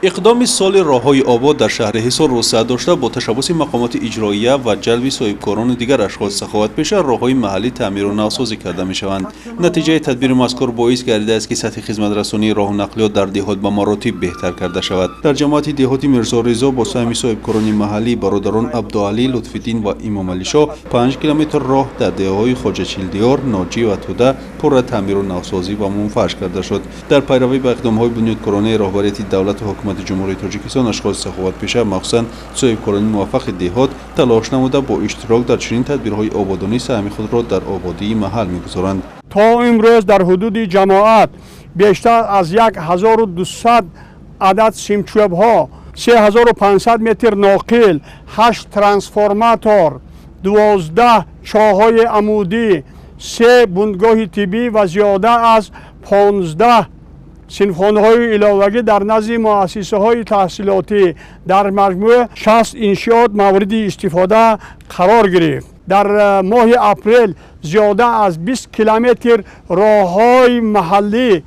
اقدام سال راههای آباد در شهر حصار توسعه داشته با تشبث مقامات اجراییه و جلب صاحبکاران دیگر اشخاص سخاوت پیشه راههای محلی تعمیر و نوسازی کرده می شوند. نتیجه تدبیر مذکور باعث گردیده است که سطح خدمت رسانی راه و نقلیات در دهات به مراتب بهتر کرده شود. در جماعت دهاتی میرزا رضا با سهم صاحبکاران محلی برادران عبدالعلی، لطفالدین و امام علی شاه 5 کیلومتر راه در دهه‌های خواجه چیلدیار، ناجی و توده پر تعمیر و نوسازی و منفعش کرده شد. در پیروی به اقدام‌های بنیادکارانه رهبریت دولت و حکومت جمهوری تاجیکستان اشخاص سخاوت پیشه مخصوصاً صاحبکاران موفق دهات تلاش نموده با اشتراک در چنین تدبیرهای آبادانی سهم خود را در آبادی محل می‌گذارند. تا امروز در حدود جماعت بیشتر از 1200 عدد سیمچوب‌ها، 3500 متر ناقل، 8 ترانسفورماتور، 12 چاه‌های عمودی، 3 بندگاه طبی و زیاده از 15 صنفخانه‌های علاوگی در نزد مؤسسه‌های تحصیلاتی در مجموع 60 انشاءات مورد استفاده قرار گرفت. در ماه اپریل زیاده از 20 کیلومتر راه‌های محلی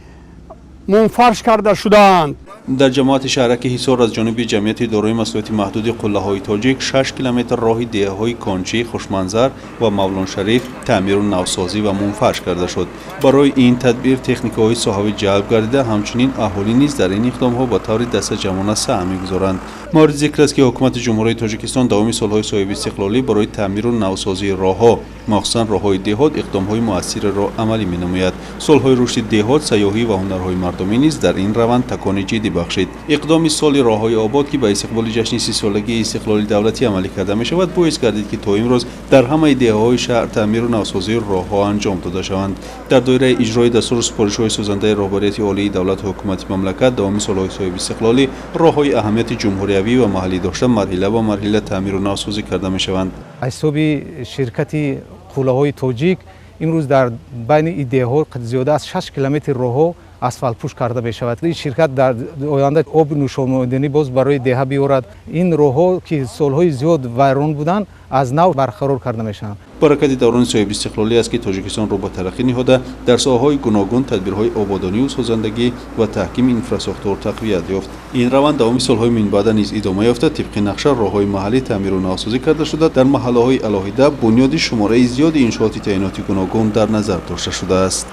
منفرش کرده شدند. در جماعت شهرک حصار از جانب جمعیت دارای مسئولیت محدود قله‌های تاجیک 6 کیلومتر راه دهه‌های کانچی، خوشمنظر و مولان شریف تعمیر و نوسازی و منفعش کرده شد. برای این تدبیر تکنیک‌های صحابی جلب گردیده، همچنین اهالی نیز در این اقدام‌ها با طور دست جمعانه سهم می‌گذارند. مورد ذکر است که حکومت جمهوری تاجیکستان دوام سال‌های صاحب استقلالی برای تعمیر و نوسازی راه‌ها، مخصوصاً راه‌های دهات، اقدام‌های مؤثر را عملی می‌نماید. سال‌های رشد دهات، سیاحی و هنرهای مردمی نیز در این روند تکان جدی بخشید. اقدام سال راههای آباد که به استقبال جشن 30 سالگی استقلال دولتی عملی کرده می شود باعث گردید که تا امروز در همه دهه‌های شهر تعمیر و نوسازی راه‌ها انجام داده شوند. در دایره اجرای دستور سپارش‌های سازنده رهبریت عالی دولت و حکومت مملکت دوام سال‌های صاحب استقلالی راه‌های اهمیت جمهوریوی و محلی داشته مرحله و مرحله تعمیر و نوسازی کرده می شوند. حساب شرکت قله‌های تاجیک امروز در بین این دهه‌ها زیاده از 6 کیلومتر راه‌ها اسفالت پوش کرده می شود. این شرکت در آینده آب نوشابه باز برای دهه بیاورد. این راه‌ها که سال‌های زیاد ویران بودند از نو برقرار کرده می شوند. برکت دوران صاحب استقلالی است که تاجیکستان را به ترقی نهاده در ساحه‌های گوناگون تدبیرهای آبادانی و سازندگی و تحکیم اینفراستراکچور تقویت یافت. این روند دوام سال‌های من بعد نیز ادامه یافته. طبق نقشه راه‌های محلی تعمیر و نوسازی کرده شده. در محله‌های علاهیده بنیاد شماره زیادی انشاءات تعیناتی گوناگون در نظر داشته شده است.